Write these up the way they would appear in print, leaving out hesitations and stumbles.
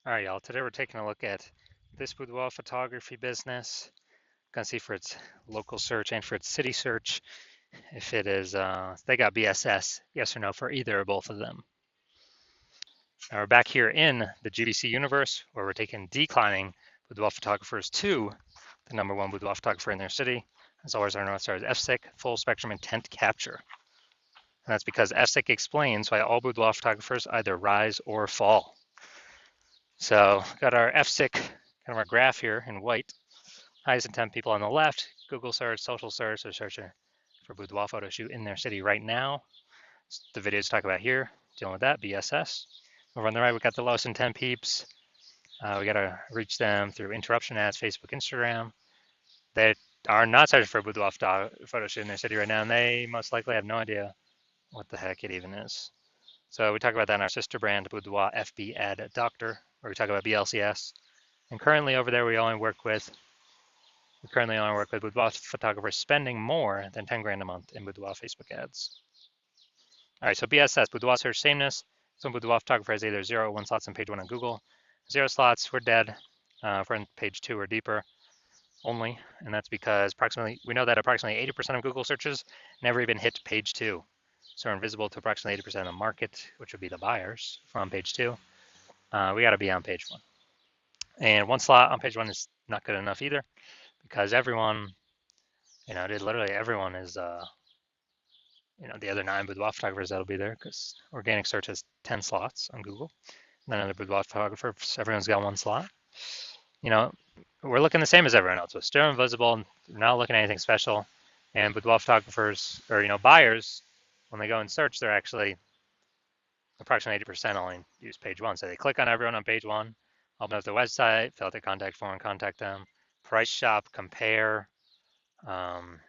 All right, y'all. Today we're taking a look at this boudoir photography business. Gonna see for its local search and for its city search if it is they got BSS, yes or no for either or both of them. Now we're back here in the GBC universe where we're taking declining boudoir photographers to the #1 boudoir photographer in their city. As always, our North Star is FSIC, full spectrum intent capture. And that's because FSIC explains why all boudoir photographers either rise or fall. So got our FSIC, kind of our graph here in white. Highest intent people on the left, Google search, social search, so searching for boudoir photo shoot in their city right now. The videos talk about here, dealing with that, BSS. Over on the right, we got the lowest intent peeps. We got to reach them through interruption ads, Facebook, Instagram. They are not searching for a boudoir photo shoot in their city right now, and they most likely have no idea what the heck it even is. So we talk about that in our sister brand, Boudoir FB Ad Doctor, where we talk about BLCS. And currently over there, we currently only work with boudoir photographers spending more than 10 grand a month in boudoir Facebook ads. All right, so BSS, boudoir search sameness. So boudoir photographer has either 0 or 1 slots on page 1 on Google. 0 slots, we're dead. If we're on page 2 or deeper only, and that's because we know that approximately 80% of Google searches never even hit page 2. So we're invisible to approximately 80% of the market, which would be the buyers from page 2. We got to be on page 1. And 1 slot on page 1 is not good enough either, because everyone, literally everyone is, the other 9 boudoir photographers that'll be there, because organic search has 10 slots on Google. And then other boudoir photographers, everyone's got 1 slot. We're looking the same as everyone else. We're still invisible, we're not looking at anything special. And boudoir photographers, or buyers, when they go and search, they're actually approximately 80% only use page 1. So they click on everyone on page 1, open up their website, fill out their contact form, contact them, price shop, compare, and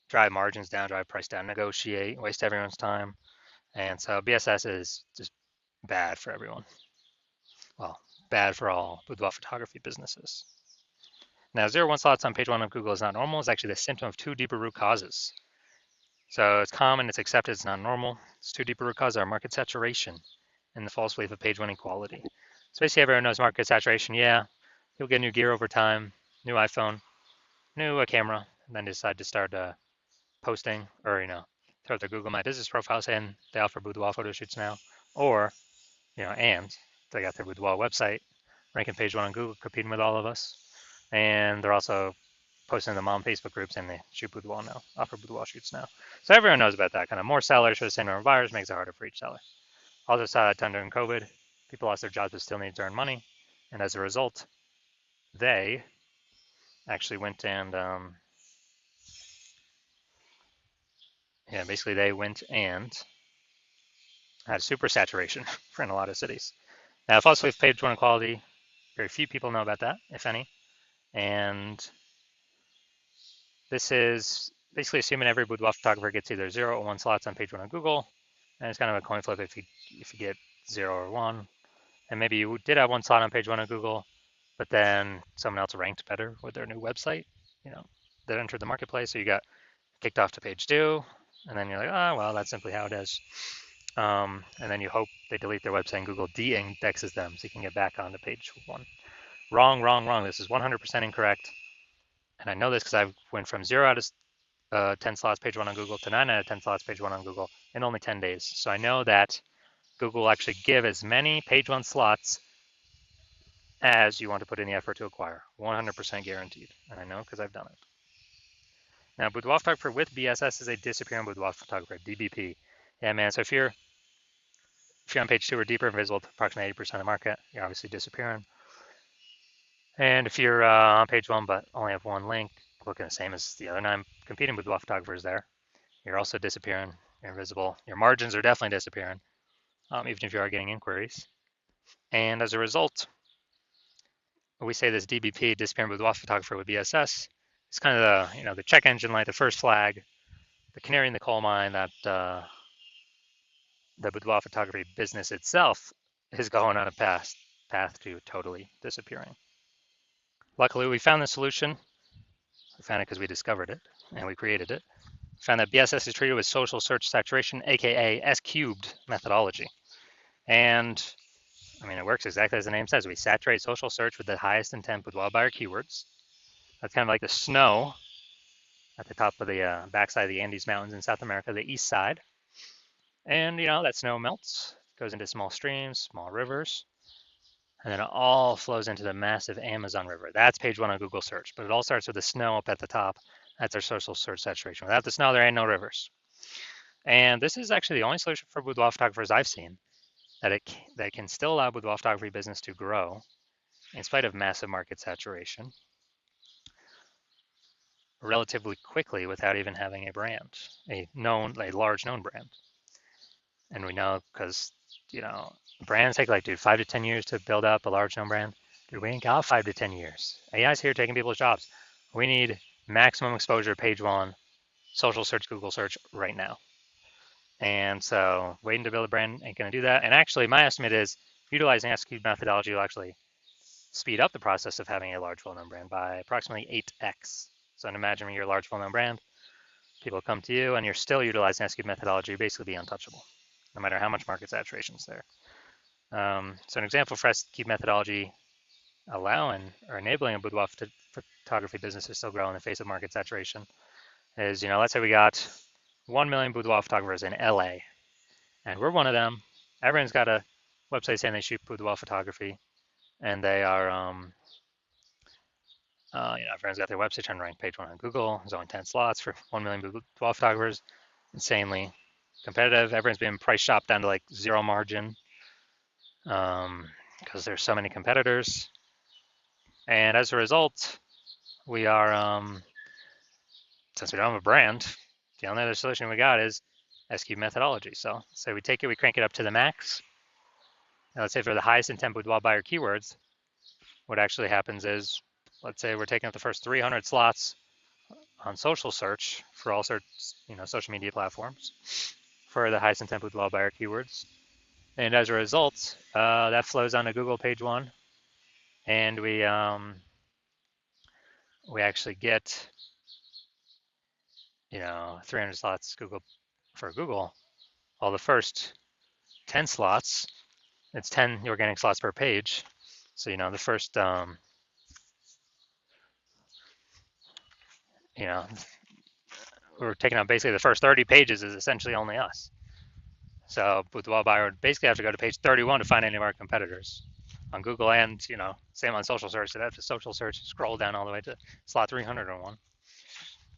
drive margins down, drive price down, negotiate, waste everyone's time. And so BSS is just bad for everyone. Well, bad for all boudoir photography businesses. Now, 0-1 slots on page 1 of Google is not normal. It's actually the symptom of 2 deeper root causes. So it's common, it's accepted, it's not normal. It's 2 deeper root causes are market saturation and the false belief of page 1 equality. So basically everyone knows market saturation. Yeah, you'll get new gear over time, new iPhone, new camera, and then decide to start posting or, throw out their Google My Business profile saying they offer boudoir photo shoots now. Or, and they got their boudoir website, ranking page 1 on Google, competing with all of us. And they're also posting in the mom Facebook groups and they shoot boudoir now, offer boudoir shoots now. So everyone knows about that. Kind of more sellers for the same number of buyers makes it harder for each seller. Also saw that time during COVID, people lost their jobs but still need to earn money. And as a result, they actually went and, basically they went and had super saturation for in a lot of cities. Now, false belief page 1 equality, very few people know about that, if any. And this is basically assuming every boudoir photographer gets either 0 or 1 slots on page 1 on Google. And it's kind of a coin flip if you get 0 or 1. And maybe you did have 1 slot on page 1 on Google, but then someone else ranked better with their new website, that entered the marketplace. So you got kicked off to page 2, and then you're like, oh, well, that's simply how it is. And then you hope they delete their website and Google de-indexes them so you can get back onto page 1. Wrong, wrong, wrong. This is 100% incorrect. And I know this because I went from 0 out of 10 slots page 1 on Google to 9 out of 10 slots page 1 on Google in only 10 days. So I know that Google will actually give as many page 1 slots as you want to put in the effort to acquire. 100% guaranteed. And I know because I've done it. Now, boudoir photographer with BSS is a disappearing boudoir photographer, DBP. Yeah, man. So if you're on page 2 or deeper, invisible to approximately 80% of the market, you're obviously disappearing. And if you're on page 1 but only have 1 link, looking the same as the other 9 competing boudoir photographers there, you're also disappearing. You're invisible. Your margins are definitely disappearing, even if you are getting inquiries. And as a result, we say this DBP, disappearing boudoir photographer with BSS, is kind of the check engine light, the first flag, the canary in the coal mine that the boudoir photography business itself is going on a path to totally disappearing. Luckily, we found the solution. We found it because we discovered it and we created it. We found that BSS is treated with social search saturation, aka S cubed methodology. And I mean, it works exactly as the name says. We saturate social search with the highest intent boudoir buyer keywords. That's kind of like the snow at the top of the backside of the Andes Mountains in South America, the east side. And, that snow melts, goes into small streams, small rivers, and then it all flows into the massive Amazon River. That's page one on Google search, but it all starts with the snow up at the top. That's our social search saturation. Without the snow, there ain't no rivers. And this is actually the only solution for boudoir photographers I've seen that can still allow boudoir photography business to grow in spite of massive market saturation relatively quickly without even having a brand, a large known brand. And we know because, brands take 5 to 10 years to build up a large known brand. Dude, we ain't got 5 to 10 years. AI's here taking people's jobs. We need maximum exposure, page one, social search, Google search right now. And so waiting to build a brand ain't going to do that. And actually, my estimate is utilizing SQ methodology will actually speed up the process of having a large, well-known brand by approximately 8x. So imagine you're a large, well-known brand, people come to you, and you're still utilizing SQ methodology, you're basically be untouchable, no matter how much market saturation is there. So an example for SQ methodology allowing or enabling a boudoir photography business to still grow in the face of market saturation is, let's say we got 1 million boudoir photographers in LA, and we're one of them. Everyone's got a website saying they shoot boudoir photography, and they are, everyone's got their website trying to rank page one on Google. There's only 10 slots for 1 million boudoir photographers. Insanely competitive. Everyone's been price shopped down to zero margin because there's so many competitors. And as a result, we are, since we don't have a brand, the only other solution we got is SQ methodology. So we take it, we crank it up to the max. Now let's say for the highest intent boudoir buyer keywords, what actually happens is, let's say we're taking up the first 300 slots on social search for all sorts, social media platforms for the highest intent boudoir buyer keywords. And as a result, that flows onto Google page one, and we actually get 300 slots for Google. Well, the first 10 slots, it's 10 organic slots per page. So the first we're taking out basically the first 30 pages is essentially only us. So boudoir buyer would basically have to go to page 31 to find any of our competitors on Google, and same on social search. So that's a social search, scroll down all the way to slot 301.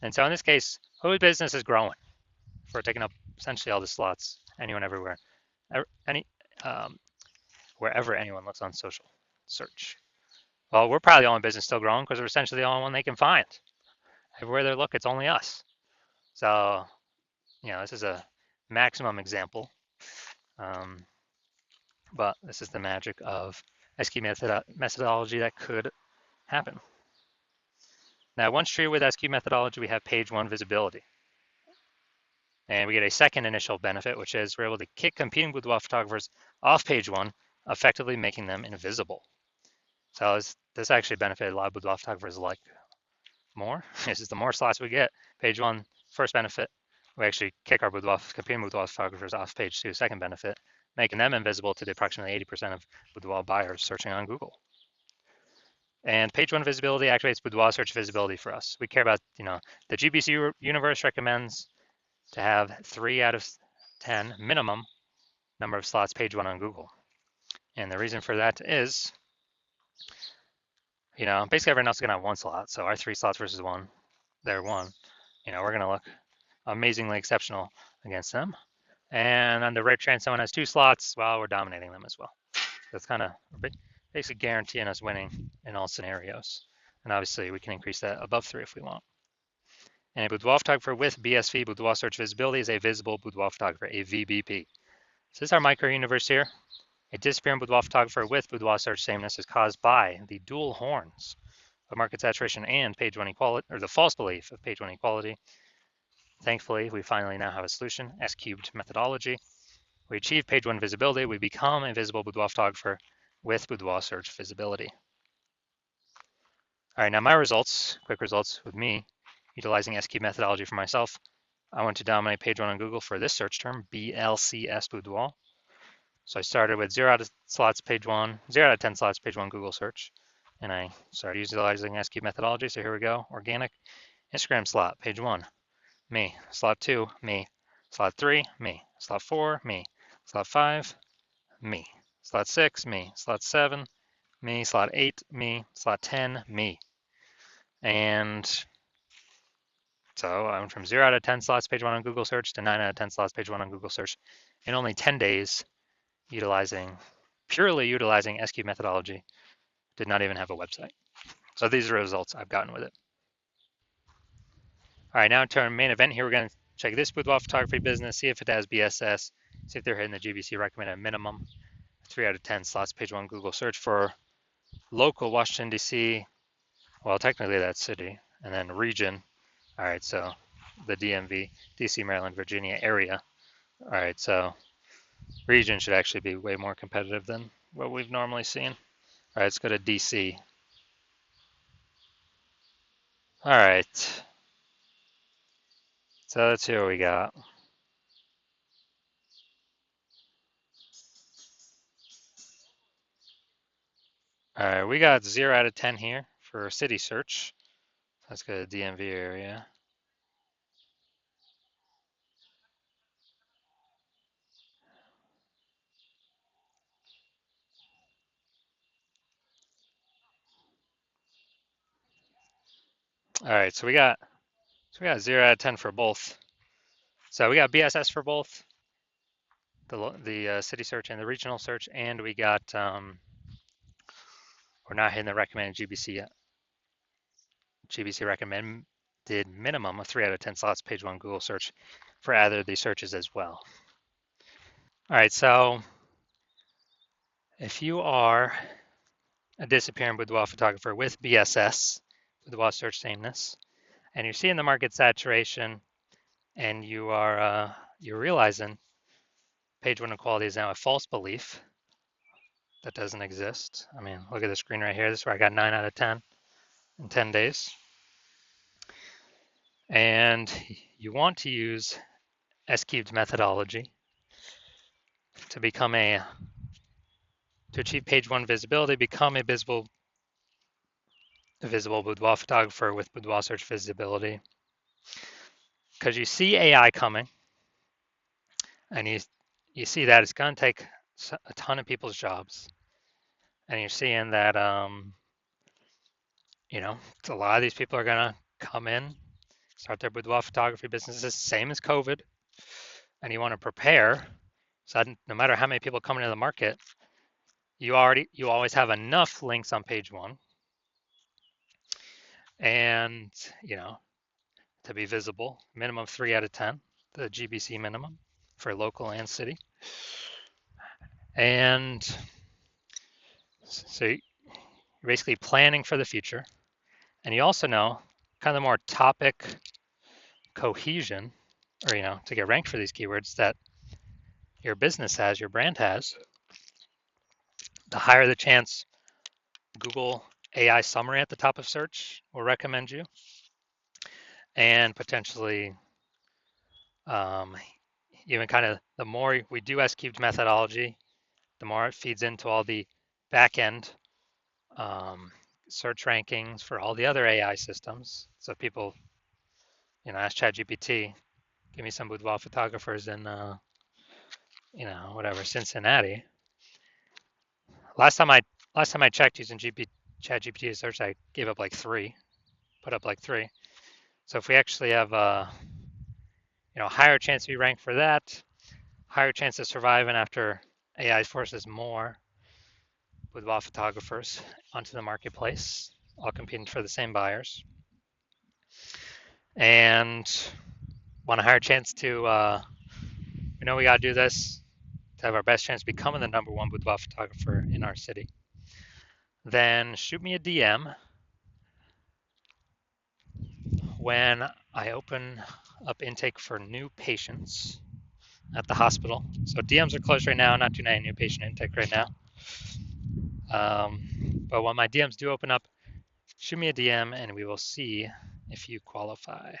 And so in this case, whose business is growing? If we're taking up essentially all the slots, anyone, everywhere, wherever anyone looks on social search. Well, we're probably the only business still growing because we're essentially the only one they can find. Everywhere they look, it's only us. So, this is a maximum example. But this is the magic of SQ methodology that could happen. Now, once true with SQ methodology, we have page one visibility. And we get a second initial benefit, which is we're able to kick competing boudoir photographers off page one, effectively making them invisible. So this actually benefited a lot of boudoir photographers more. This is the more slots we get. Page one, first benefit, we actually kick our competing boudoir photographers off page two, second benefit, making them invisible to the approximately 80% of boudoir buyers searching on Google. And page one visibility activates boudoir search visibility for us. We care about, the GBC universe recommends to have 3 out of 10 minimum number of slots page one on Google. And the reason for that is, basically everyone else is going to have 1 slot. So our 3 slots versus 1, they're 1. We're going to look amazingly exceptional against them. And on the right chance someone has 2 slots, well, we're dominating them as well. That's kind of basically guaranteeing us winning in all scenarios. And obviously we can increase that above 3 if we want. And a boudoir photographer with BSV, boudoir search visibility, is a visible boudoir photographer, a VBP. So this is our micro universe here. A disappearing boudoir photographer with boudoir search sameness is caused by the dual horns of market saturation and page one equality, or the false belief of page one equality. Thankfully, we finally now have a solution, S-cubed methodology. We achieve page one visibility. We become a visible boudoir photographer with boudoir search visibility. All right, now my results, quick results with me, utilizing S-cubed methodology for myself. I want to dominate page one on Google for this search term, BLCS boudoir. So I started with 0 out of slots, page 1, 0 out of 10 slots, page 1 Google search. And I started utilizing SQ methodology. So here we go, organic. Instagram slot, page 1, me. Slot 2, me. Slot 3, me. Slot 4, me. Slot 5, me. Slot 6, me. Slot 7, me. Slot 8, me. Slot 10, me. And so I went from 0 out of 10 slots, page 1 on Google search to 9 out of 10 slots, page 1 on Google search in only 10 days, purely utilizing SQ methodology. Did not even have a website. So these are the results I've gotten with it. All right, now to our main event here, we're going to check this boudoir photography business, see if it has BSS, see if they're hitting the GBC recommended minimum. 3 out of 10 slots, page 1 Google search for local Washington, D.C. Well, technically that's city, and then region. All right, so the DMV, D.C., Maryland, Virginia area. All right, so region should actually be way more competitive than what we've normally seen. All right, let's go to DC. All right, so let's see what we got. All right, we got 0 out of 10 here for city search. Let's go to DMV area. All right, so we got 0 out of 10 for both. So we got BSS for both the city search and the regional search, and we got we're not hitting the recommended GBC yet. GBC recommended minimum of 3 out of 10 slots, page 1 Google search for either of these searches as well. All right, so if you are a disappearing boudoir photographer with BSS, boudoir search sameness, and you're seeing the market saturation, and you're realizing page 1 equality is now a false belief that doesn't exist. I mean, look at the screen right here. This is where I got 9 out of 10 in 10 days. And you want to use S-cubed methodology to achieve page 1 visibility, become a visible boudoir photographer with boudoir search visibility. Because you see AI coming, and you see that it's going to take a ton of people's jobs, and you're seeing that a lot of these people are going to come in, start their boudoir photography businesses, same as COVID, and you want to prepare so that no matter how many people come into the market, you always have enough links on page 1, and to be visible, minimum 3 out of 10, the GBC minimum for local and city. And so you're basically planning for the future. And you also know kind of more topic cohesion, or to get ranked for these keywords that your business has, your brand has, the higher the chance Google AI summary at the top of search will recommend you. And potentially even kind of the more we do S-cubed methodology, the more it feeds into all the back-end search rankings for all the other AI systems. So people, ask ChatGPT, give me some boudoir photographers in, Cincinnati. Last time I checked using ChatGPT search, I gave up like 3, put up like 3. So if we actually have higher chance to be ranked for that, higher chance of surviving after AI forces more boudoir photographers onto the marketplace, all competing for the same buyers, and want a higher chance to, we got to do this to have our best chance of becoming the #1 boudoir photographer in our city, then shoot me a DM when I open up intake for new patients at the hospital. So DMs are closed right now, not doing any new patient intake right now. But when my DMs do open up, shoot me a DM and we will see if you qualify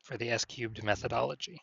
for the S-cubed methodology.